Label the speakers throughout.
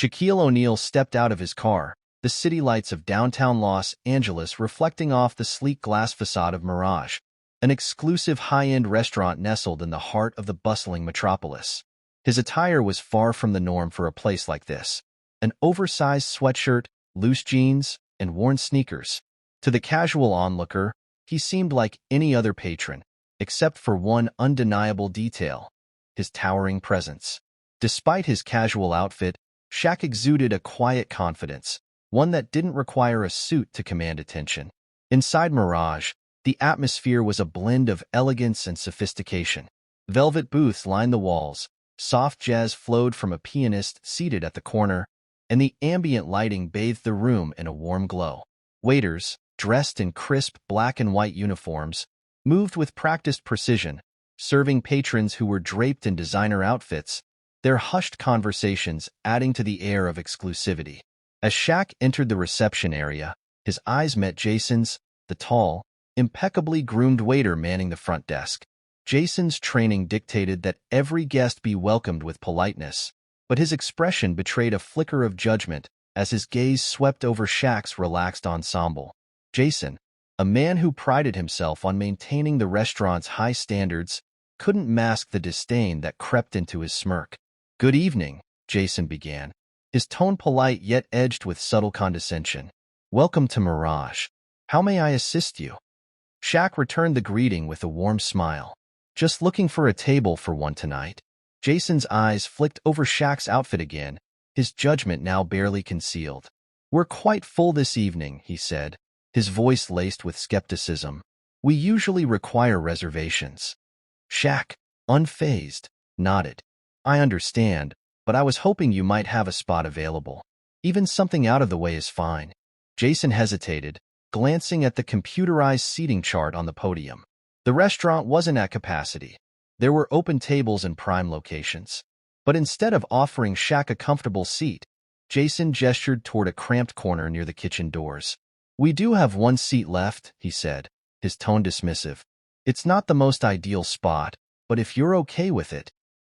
Speaker 1: Shaquille O'Neal stepped out of his car, the city lights of downtown Los Angeles reflecting off the sleek glass facade of Mirage, an exclusive high-end restaurant nestled in the heart of the bustling metropolis. His attire was far from the norm for a place like this. An oversized sweatshirt, loose jeans, and worn sneakers. To the casual onlooker, he seemed like any other patron, except for one undeniable detail: his towering presence. Despite his casual outfit, Shaq exuded a quiet confidence, one that didn't require a suit to command attention. Inside Mirage, the atmosphere was a blend of elegance and sophistication. Velvet booths lined the walls, soft jazz flowed from a pianist seated at the corner, and the ambient lighting bathed the room in a warm glow. Waiters, dressed in crisp black and white uniforms, moved with practiced precision, serving patrons who were draped in designer outfits, their hushed conversations adding to the air of exclusivity. As Shaq entered the reception area, his eyes met Jason's, the tall, impeccably groomed waiter manning the front desk. Jason's training dictated that every guest be welcomed with politeness, but his expression betrayed a flicker of judgment as his gaze swept over Shaq's relaxed ensemble. Jason, a man who prided himself on maintaining the restaurant's high standards, couldn't mask the disdain that crept into his smirk. "Good evening," Jason began, his tone polite yet edged with subtle condescension. "Welcome to Mirage. How may I assist you?" Shaq returned the greeting with a warm smile. "Just looking for a table for one tonight." Jason's eyes flicked over Shaq's outfit again, his judgment now barely concealed. "We're quite full this evening," he said, his voice laced with skepticism. "We usually require reservations." Shaq, unfazed, nodded. "I understand, but I was hoping you might have a spot available. Even something out of the way is fine." Jason hesitated, glancing at the computerized seating chart on the podium. The restaurant wasn't at capacity. There were open tables in prime locations. But instead of offering Shaq a comfortable seat, Jason gestured toward a cramped corner near the kitchen doors. "We do have one seat left," he said, his tone dismissive. "It's not the most ideal spot, but if you're okay with it."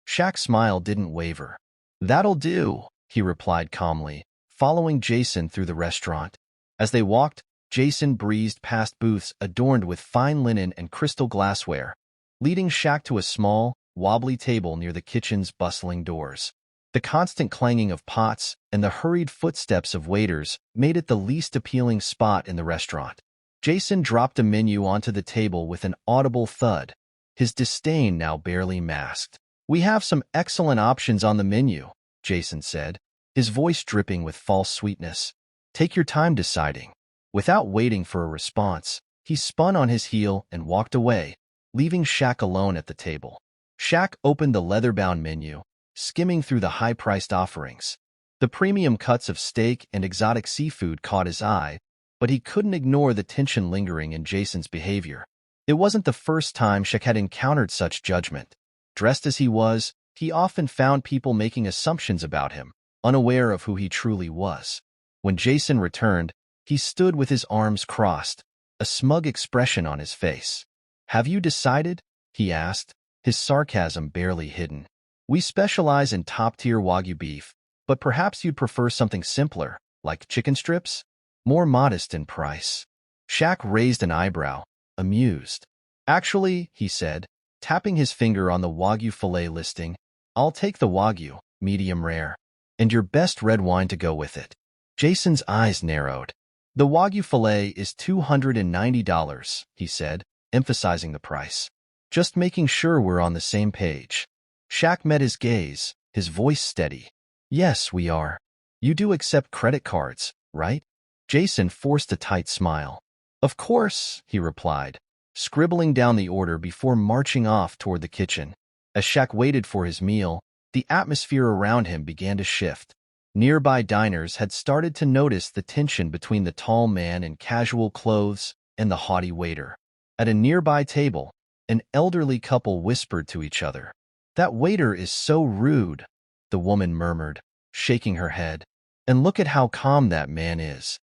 Speaker 1: Shaq's smile didn't waver. "That'll do," he replied calmly, following Jason through the restaurant. As they walked, Jason breezed past booths adorned with fine linen and crystal glassware, leading Shaq to a small, wobbly table near the kitchen's bustling doors. The constant clanging of pots and the hurried footsteps of waiters made it the least appealing spot in the restaurant. Jason dropped a menu onto the table with an audible thud, his disdain now barely masked. "We have some excellent options on the menu," Jason said, his voice dripping with false sweetness. "Take your time deciding." Without waiting for a response, he spun on his heel and walked away, leaving Shaq alone at the table. Shaq opened the leather-bound menu, skimming through the high-priced offerings. The premium cuts of steak and exotic seafood caught his eye, but he couldn't ignore the tension lingering in Jason's behavior. It wasn't the first time Shaq had encountered such judgment. Dressed as he was, he often found people making assumptions about him, unaware of who he truly was. When Jason returned, he stood with his arms crossed, a smug expression on his face. "Have you decided?" he asked, his sarcasm barely hidden. "We specialize in top-tier Wagyu beef, but perhaps you'd prefer something simpler, like chicken strips? More modest in price." Shaq raised an eyebrow, amused. "Actually," he said, tapping his finger on the Wagyu filet listing, "I'll take the Wagyu, medium rare. And your best red wine to go with it." Jason's eyes narrowed. "The Wagyu filet is $290, he said, emphasizing the price. "Just making sure we're on the same page." Shaq met his gaze, his voice steady. "Yes, we are. You do accept credit cards, right?" Jason forced a tight smile. "Of course," he replied, scribbling down the order before marching off toward the kitchen. As Shaq waited for his meal, the atmosphere around him began to shift. Nearby diners had started to notice the tension between the tall man in casual clothes and the haughty waiter. At a nearby table, an elderly couple whispered to each other. "That waiter is so rude," the woman murmured, shaking her head. "And look at how calm that man is."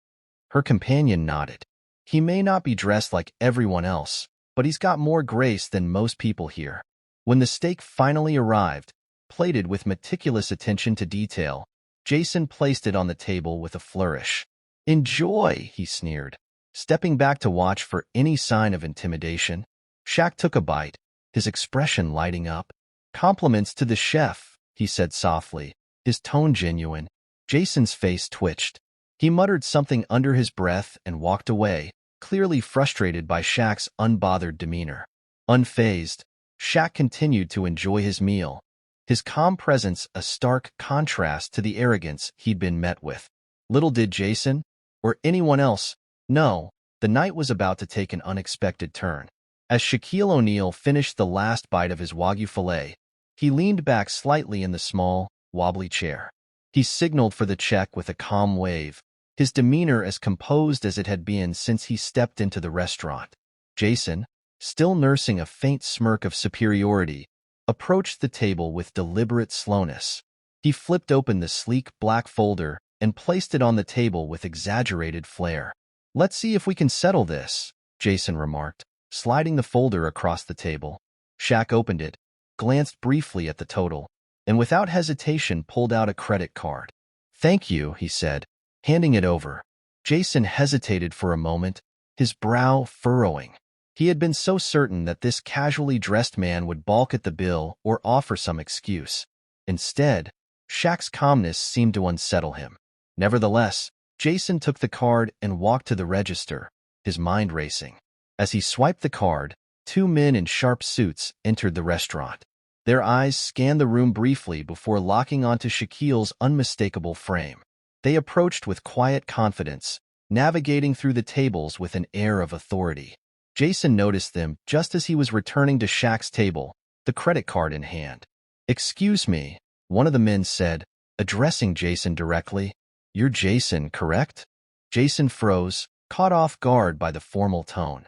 Speaker 1: Her companion nodded. "He may not be dressed like everyone else, but he's got more grace than most people here." When the steak finally arrived, plated with meticulous attention to detail, Jason placed it on the table with a flourish. "Enjoy," he sneered, stepping back to watch for any sign of intimidation. Shaq took a bite, his expression lighting up. "Compliments to the chef," he said softly, his tone genuine. Jason's face twitched. He muttered something under his breath and walked away, clearly frustrated by Shaq's unbothered demeanor. Unfazed, Shaq continued to enjoy his meal, his calm presence a stark contrast to the arrogance he'd been met with. Little did Jason, or anyone else, know the night was about to take an unexpected turn. As Shaquille O'Neal finished the last bite of his Wagyu filet, he leaned back slightly in the small, wobbly chair. He signaled for the check with a calm wave, his demeanor as composed as it had been since he stepped into the restaurant. Jason, still nursing a faint smirk of superiority, approached the table with deliberate slowness. He flipped open the sleek black folder and placed it on the table with exaggerated flair. "Let's see if we can settle this," Jason remarked, sliding the folder across the table. Shaq opened it, glanced briefly at the total, and without hesitation pulled out a credit card. "Thank you," he said, handing it over. Jason hesitated for a moment, his brow furrowing. He had been so certain that this casually dressed man would balk at the bill or offer some excuse. Instead, Shaq's calmness seemed to unsettle him. Nevertheless, Jason took the card and walked to the register, his mind racing. As he swiped the card, two men in sharp suits entered the restaurant. Their eyes scanned the room briefly before locking onto Shaquille's unmistakable frame. They approached with quiet confidence, navigating through the tables with an air of authority. Jason noticed them just as he was returning to Shaq's table, the credit card in hand. "Excuse me," one of the men said, addressing Jason directly. "You're Jason, correct?" Jason froze, caught off guard by the formal tone.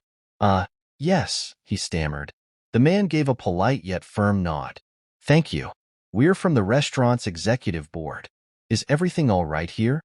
Speaker 1: Yes," he stammered. The man gave a polite yet firm nod. "Thank you. We're from the restaurant's executive board. Is everything all right here?"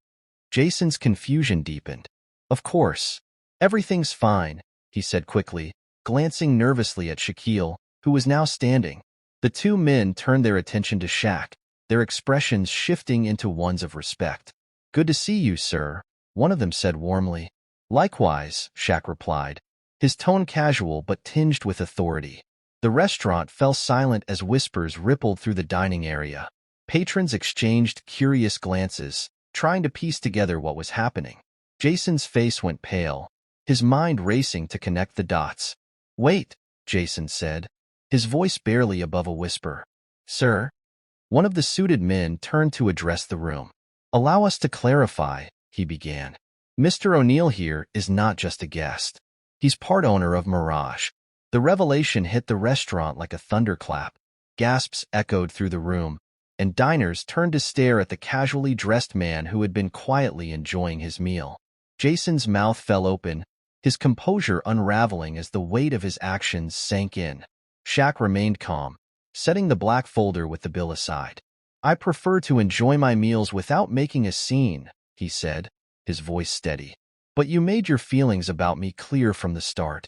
Speaker 1: Jason's confusion deepened. "Of course. Everything's fine," he said quickly, glancing nervously at Shaquille, who was now standing. The two men turned their attention to Shaq, their expressions shifting into ones of respect. "Good to see you, sir," one of them said warmly. "Likewise," Shaq replied, his tone casual but tinged with authority. The restaurant fell silent as whispers rippled through the dining area. Patrons exchanged curious glances, trying to piece together what was happening. Jason's face went pale, his mind racing to connect the dots. "Wait," Jason said, his voice barely above a whisper. "Sir?" One of the suited men turned to address the room. "Allow us to clarify," he began. "Mr. O'Neal here is not just a guest. He's part owner of Mirage." The revelation hit the restaurant like a thunderclap. Gasps echoed through the room, and diners turned to stare at the casually dressed man who had been quietly enjoying his meal. Jason's mouth fell open, his composure unraveling as the weight of his actions sank in. Shaq remained calm, setting the black folder with the bill aside. "I prefer to enjoy my meals without making a scene," he said, his voice steady. "But you made your feelings about me clear from the start."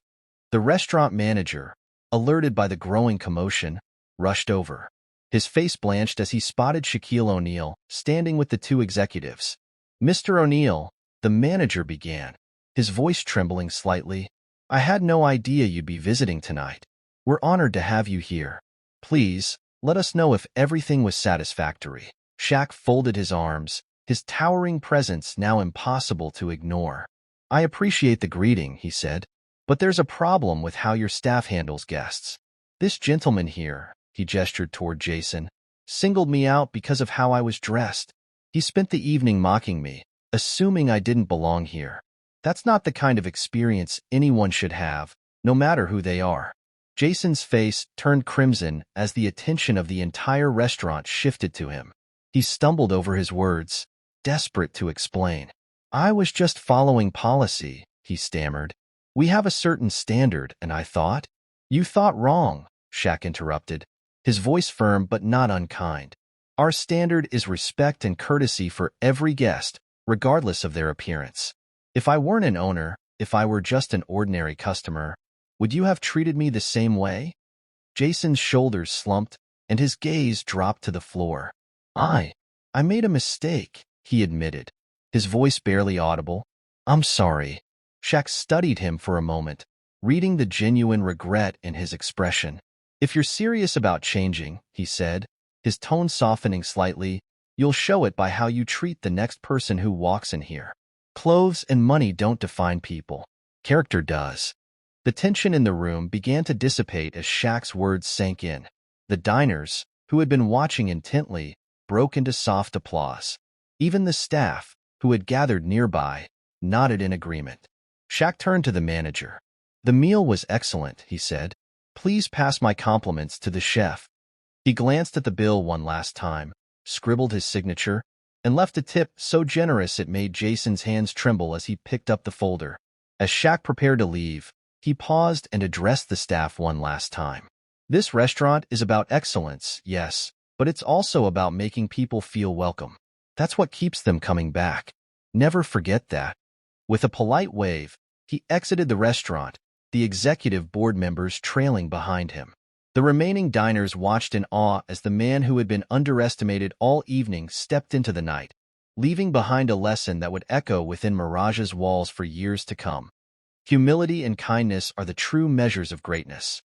Speaker 1: The restaurant manager, alerted by the growing commotion, rushed over. His face blanched as he spotted Shaquille O'Neal standing with the two executives. "Mr. O'Neal," the manager began, his voice trembling slightly, "I had no idea you'd be visiting tonight. We're honored to have you here. Please, let us know if everything was satisfactory." Shaq folded his arms, his towering presence now impossible to ignore. "I appreciate the greeting," he said, "but there's a problem with how your staff handles guests. This gentleman here," he gestured toward Jason, "singled me out because of how I was dressed. He spent the evening mocking me, assuming I didn't belong here. That's not the kind of experience anyone should have, no matter who they are." Jason's face turned crimson as the attention of the entire restaurant shifted to him. He stumbled over his words, desperate to explain. "I was just following policy," he stammered. "We have a certain standard, and I thought—" "You thought wrong," Shaq interrupted, his voice firm but not unkind. "Our standard is respect and courtesy for every guest, regardless of their appearance. If I weren't an owner, if I were just an ordinary customer, would you have treated me the same way?" Jason's shoulders slumped, and his gaze dropped to the floor. "I made a mistake," he admitted, his voice barely audible. "I'm sorry." Shaq studied him for a moment, reading the genuine regret in his expression. "If you're serious about changing," he said, his tone softening slightly, "you'll show it by how you treat the next person who walks in here. Clothes and money don't define people. Character does." The tension in the room began to dissipate as Shaq's words sank in. The diners, who had been watching intently, broke into soft applause. Even the staff, who had gathered nearby, nodded in agreement. Shaq turned to the manager. "The meal was excellent," he said. "Please pass my compliments to the chef." He glanced at the bill one last time, scribbled his signature, and left a tip so generous it made Jason's hands tremble as he picked up the folder. As Shaq prepared to leave, he paused and addressed the staff one last time. "This restaurant is about excellence, yes, but it's also about making people feel welcome. That's what keeps them coming back. Never forget that." With a polite wave, he exited the restaurant, the executive board members trailing behind him. The remaining diners watched in awe as the man who had been underestimated all evening stepped into the night, leaving behind a lesson that would echo within Mirage's walls for years to come. Humility and kindness are the true measures of greatness.